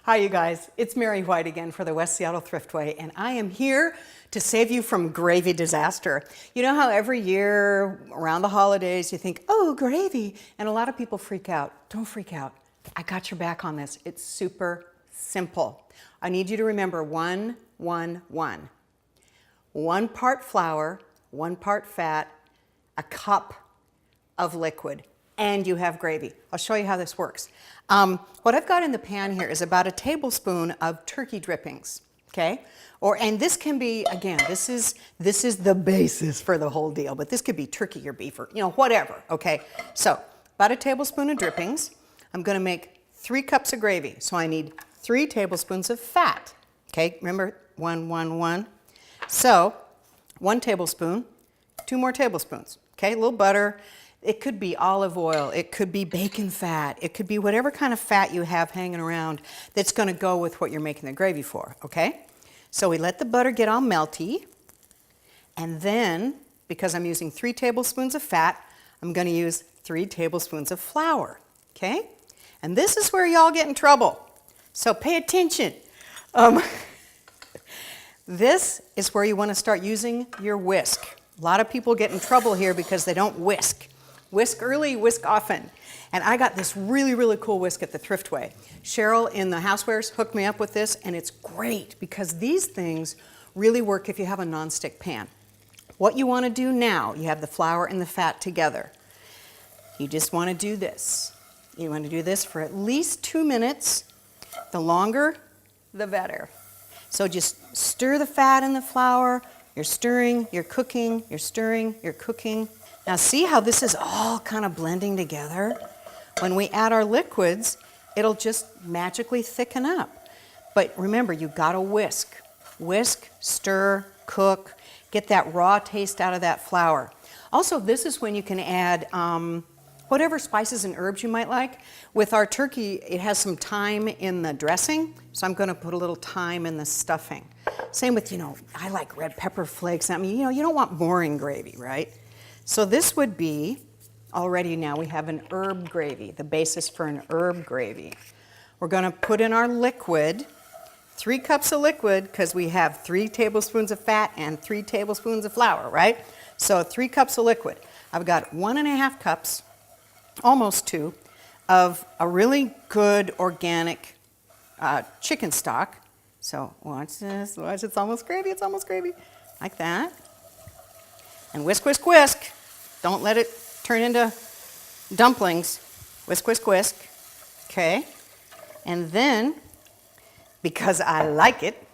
Hi, you guys. It's Mary White again for the West Seattle Thriftway, and I am here to save you from gravy disaster. You know how every year around the holidays you think, oh, gravy, and a lot of people freak out. Don't freak out. I got your back on this. It's super simple. I need you to remember 1, 1, 1. 1 part flour, 1 part fat, a cup of liquid, and you have gravy. I'll show you how this works. What I've got in the pan here is about a tablespoon of turkey drippings, okay? And this can be, again, this is the basis for the whole deal, but this could be turkey or beef or, whatever, okay? So, about a tablespoon of drippings. I'm gonna make 3 cups of gravy, so I need 3 tablespoons of fat, okay? Remember, 1, 1, 1. So, 1 tablespoon, 2 more tablespoons, okay? A little butter. It could be olive oil, it could be bacon fat, it could be whatever kind of fat you have hanging around that's going to go with what you're making the gravy for, okay? So we let the butter get all melty, and then, because I'm using 3 tablespoons of fat, I'm going to use 3 tablespoons of flour, okay? And this is where y'all get in trouble, so pay attention. This is where you want to start using your whisk. A lot of people get in trouble here because they don't whisk. Whisk early, whisk often. And I got this really, really cool whisk at the Thriftway. Cheryl in the Housewares hooked me up with this, and it's great because these things really work if you have a nonstick pan. What you want to do now, you have the flour and the fat together. You just want to do this. You want to do this for at least 2 minutes. The longer, the better. So just stir the fat and the flour. You're stirring, you're cooking, you're stirring, you're cooking. Now see how this is all kind of blending together? When we add our liquids, it'll just magically thicken up. But remember, you've got to whisk. Whisk, stir, cook, get that raw taste out of that flour. Also, this is when you can add whatever spices and herbs you might like. With our turkey, it has some thyme in the dressing, so I'm going to put a little thyme in the stuffing. Same with, I like red pepper flakes. I mean, you don't want boring gravy, right? So this would be, already now we have an herb gravy, the basis for an herb gravy. We're going to put in our liquid, 3 cups of liquid, because we have 3 tablespoons of fat and 3 tablespoons of flour, right? So 3 cups of liquid. I've got 1.5 cups, almost 2, of a really good organic chicken stock. So watch this, watch, it's almost gravy, like that. And whisk, whisk, whisk. Don't let it turn into dumplings. Whisk, whisk, whisk. Okay. And then, because I like it,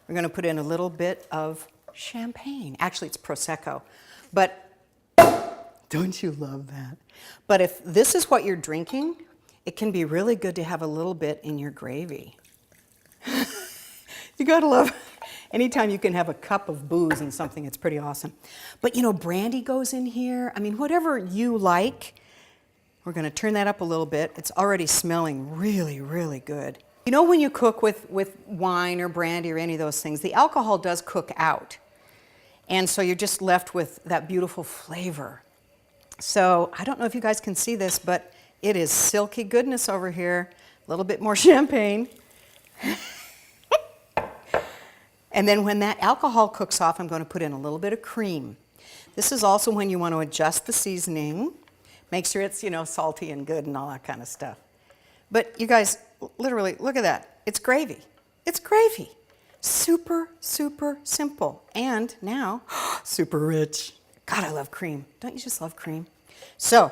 we're going to put in a little bit of champagne. Actually, it's Prosecco. But don't you love that? But if this is what you're drinking, it can be really good to have a little bit in your gravy. You gotta love, anytime you can have a cup of booze and something, it's pretty awesome. But brandy goes in here. I mean, whatever you like. We're gonna turn that up a little bit. It's already smelling really, really good. When you cook with wine or brandy or any of those things, the alcohol does cook out. And so you're just left with that beautiful flavor. So I don't know if you guys can see this, but it is silky goodness over here. A little bit more champagne. And then when that alcohol cooks off, I'm going to put in a little bit of cream. This is also when you want to adjust the seasoning. Make sure it's, salty and good and all that kind of stuff. But you guys, literally, look at that. It's gravy. It's gravy. Super, super simple. And now, super rich. God, I love cream. Don't you just love cream? So,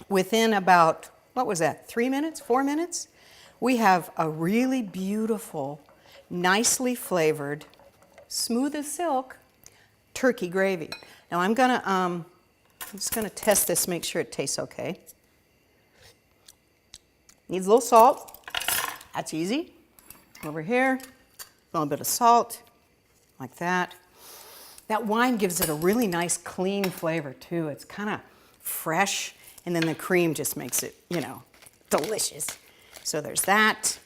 within about, 3 minutes, 4 minutes, we have a really beautiful, nicely flavored, smooth as silk, turkey gravy. Now I'm just gonna test this, make sure it tastes okay. Needs a little salt. That's easy. Over here, a little bit of salt, like that. That wine gives it a really nice, clean flavor too. It's kind of fresh, and then the cream just makes it, delicious. So there's that.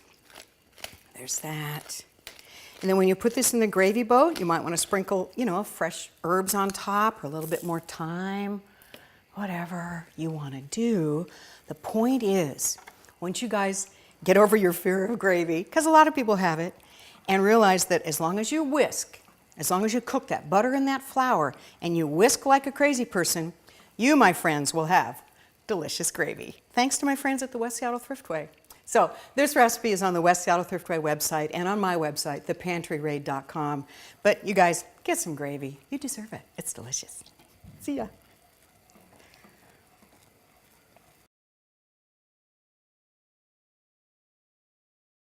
There's that. And then when you put this in the gravy boat, you might want to sprinkle, fresh herbs on top or a little bit more thyme, whatever you want to do. The point is, once you guys Get over your fear of gravy, because a lot of people have it, and realize that as long as you whisk, as long as you cook that butter and that flour, and you whisk like a crazy person, you, my friends, will have delicious gravy. Thanks to my friends at the West Seattle Thriftway. So this recipe is on the West Seattle Thriftway website and on my website, thepantryraid.com. But you guys, get some gravy. You deserve it. It's delicious. See ya.